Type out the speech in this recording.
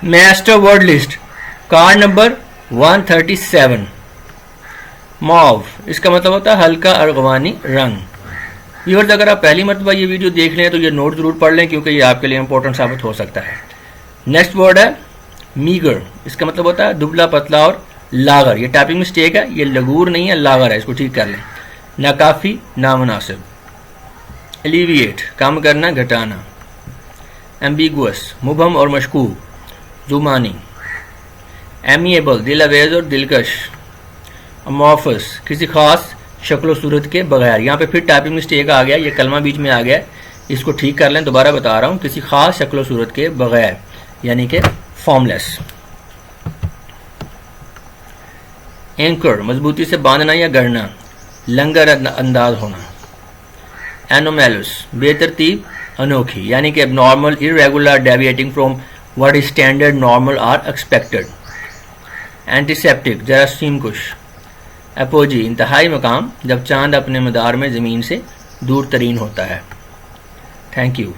Master word list, card number 137। Mauve, इसका मतलब होता है हल्का अर्गवानी रंग। व्यूअर्स, अगर आप पहली मरतबा ये वीडियो देख लें तो ये नोट जरूर पढ़ लें, क्योंकि ये आपके लिए इंपॉर्टेंट साबित हो सकता है। नेक्स्ट वर्ड है मीगर, इसका मतलब होता है दुबला पतला और लागर। ये टाइपिंग मिस्टेक है, ये लगूर नहीं है, लागर है, इसको ठीक कर लें। नाकाफी, नामुनासिब। एलिविएट, कम करना, घटाना। एम्बिगुअस, मुबहम और मशकूक, जुमानी। एमिएबल, दिल अवेज और दिलकश। अमॉर्फस, किसी खास शक्ल सूरत के बगैर। यहाँ पे फिर टाइपिंग मिस्टेक आ गया, ये कलमा बीच में आ गया, इसको ठीक कर लें। दोबारा बता रहा हूँ, किसी खास शक्ल सूरत के बगैर, यानी कि फॉर्मलेस। एंकर, मजबूती से बांधना या गढ़ना, लंगर अंदाज होना। एनोमेलस, बेतरतीब, अनोखी, यानी कि abnormal, irregular, deviating from what is standard, normal और एक्सपेक्टेड। एंटीसेप्टिक, जरासीम कुश। एपोजी, इंतहाई मकाम, जब चांद अपने मदार में ज़मीन से दूर तरीन होता है। Thank you.